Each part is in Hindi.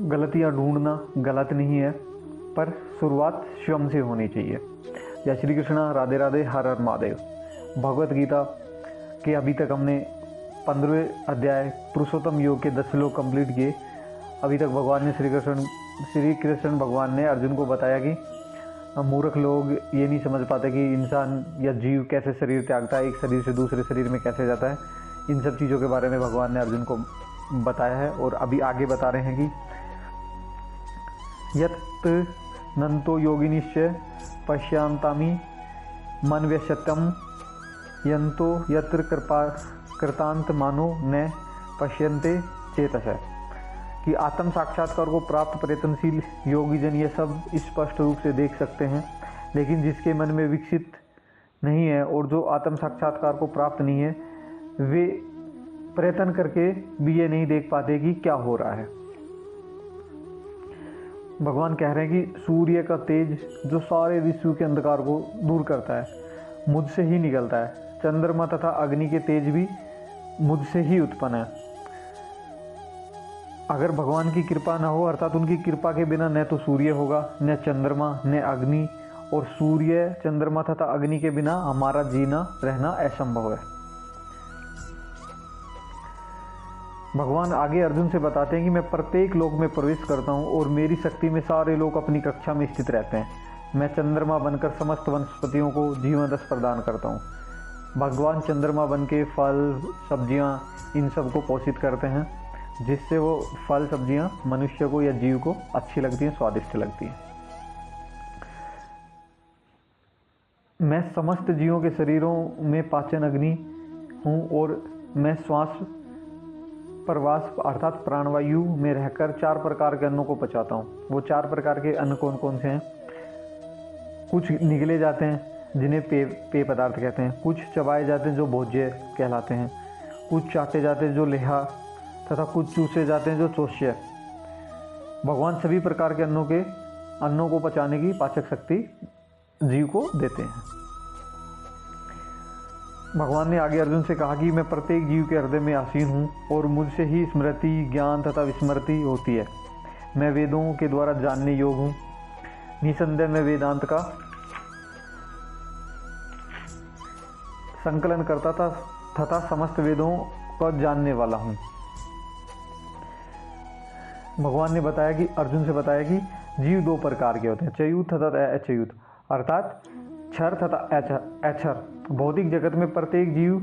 गलतियाँ ढूंढना गलत नहीं है, पर शुरुआत स्वयं से होनी चाहिए। जय श्री कृष्णा, राधे राधे, हर हर महादेव। भगवत गीता के अभी तक हमने 15वें अध्याय पुरुषोत्तम योग के 10 श्लोक कंप्लीट किए। अभी तक भगवान ने श्री कृष्ण भगवान ने अर्जुन को बताया कि मूर्ख लोग ये नहीं समझ पाते कि इंसान या जीव कैसे शरीर त्यागता है, एक शरीर से दूसरे शरीर में कैसे जाता है। इन सब चीज़ों के बारे में भगवान ने अर्जुन को बताया है और अभी आगे बता रहे हैं कि यत् नंतो योगिनिश्चय पश्यांतामि मनव्यशतम यंतो यत्र कृतांत मानो न पश्यन्ते चेतस, कि आत्म साक्षात्कार को प्राप्त प्रयत्नशील योगीजन ये सब स्पष्ट रूप से देख सकते हैं, लेकिन जिसके मन में विकसित नहीं है और जो आत्म साक्षात्कार को प्राप्त नहीं है, वे प्रयत्न करके भी ये नहीं देख पाते कि क्या हो रहा है। भगवान कह रहे हैं कि सूर्य का तेज जो सारे विश्व के अंधकार को दूर करता है, मुझसे ही निकलता है। चंद्रमा तथा अग्नि के तेज भी मुझसे ही उत्पन्न है। अगर भगवान की कृपा न हो, अर्थात उनकी कृपा के बिना न तो सूर्य होगा, न चंद्रमा, न अग्नि, और सूर्य, चंद्रमा तथा अग्नि के बिना हमारा जीना रहना असंभव है। भगवान आगे अर्जुन से बताते हैं कि मैं प्रत्येक लोक में प्रवेश करता हूँ और मेरी शक्ति में सारे लोग अपनी कक्षा में स्थित रहते हैं। मैं चंद्रमा बनकर समस्त वनस्पतियों को जीवन रस प्रदान करता हूँ। भगवान चंद्रमा बन के फल, सब्जियाँ, इन सब को पोषित करते हैं, जिससे वो फल सब्जियां मनुष्य को या जीव को अच्छी लगती हैं, स्वादिष्ट लगती हैं। मैं समस्त जीवों के शरीरों में पाचन अग्नि हूँ और मैं श्वास प्रवास अर्थात प्राणवायु में रहकर 4 प्रकार के अन्नों को पचाता हूँ। वो 4 प्रकार के अन्न कौन कौन से हैं? कुछ निगले जाते हैं जिन्हें पेय पदार्थ कहते हैं, कुछ चबाए जाते हैं जो भोज्य कहलाते हैं, कुछ चाटे जाते हैं जो लेहा, तथा कुछ चूसे जाते हैं जो चोष्य। भगवान सभी प्रकार के अन्नों को पचाने की पाचक शक्ति जीव को देते हैं। भगवान ने आगे अर्जुन से कहा कि मैं प्रत्येक जीव के हृदय में आसीन हूँ और मुझसे ही स्मृति, ज्ञान तथा विस्मृति होती है। मैं वेदों के द्वारा जानने योग्य हूँ। निसंदेह मैं वेदांत का संकलन करता था तथा समस्त वेदों को जानने वाला हूँ। भगवान ने बताया कि अर्जुन से बताया कि जीव 2 प्रकार के होते हैं, चयूत तथा अचयूत, अर्थात क्षर तथा अक्षर। भौतिक जगत में प्रत्येक जीव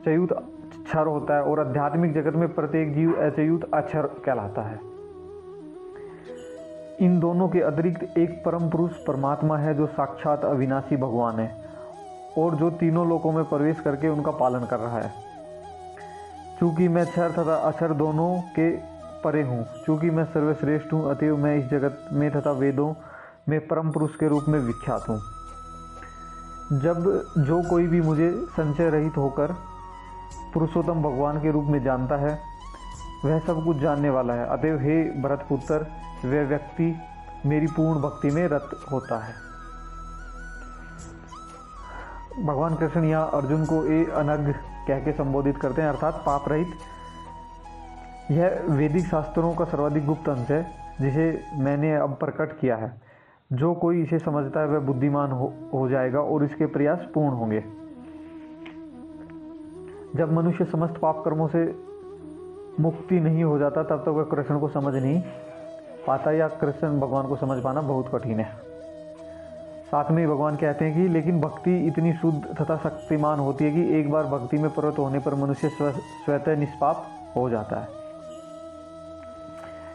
चयूत क्षर होता है और आध्यात्मिक जगत में प्रत्येक जीव अचयूत अक्षर कहलाता है। इन दोनों के अतिरिक्त एक परम पुरुष परमात्मा है जो साक्षात अविनाशी भगवान है और जो तीनों लोकों में प्रवेश करके उनका पालन कर रहा है। चूँकि मैं क्षर तथा अक्षर दोनों के परे हूँ, चूँकि मैं सर्वश्रेष्ठ हूँ, अतएव मैं इस जगत में तथा वेदों में परम पुरुष के रूप में विख्यात हूँ। जब जो कोई भी मुझे संशय रहित होकर पुरुषोत्तम भगवान के रूप में जानता है, वह सब कुछ जानने वाला है। अतएव हे भरत पुत्र, वह व्यक्ति मेरी पूर्ण भक्ति में रत होता है। भगवान कृष्ण यहाँ अर्जुन को अनग कह के संबोधित करते हैं, अर्थात पाप रहित। यह वैदिक शास्त्रों का सर्वाधिक गुप्त अंश है जिसे मैंने अब प्रकट किया है। जो कोई इसे समझता है वह बुद्धिमान हो जाएगा और इसके प्रयास पूर्ण होंगे। जब मनुष्य समस्त पाप कर्मों से मुक्ति नहीं हो जाता तब तक वह कृष्ण को समझ नहीं पाता, या कृष्ण भगवान को समझ पाना बहुत कठिन है। साथ में भगवान कहते हैं कि लेकिन भक्ति इतनी शुद्ध तथा शक्तिमान होती है कि एक बार भक्ति में प्रवृत्त होने पर मनुष्य स्वतः निष्पाप हो जाता है।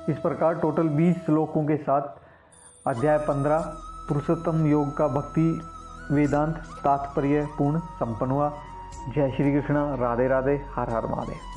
इस प्रकार टोटल 20 श्लोकों के साथ अध्याय 15 पुरुषोत्तम योग का भक्ति वेदांत तात्पर्य पूर्ण संपन्न हुआ। जय श्री कृष्ण, राधे राधे, हर हर महादेव।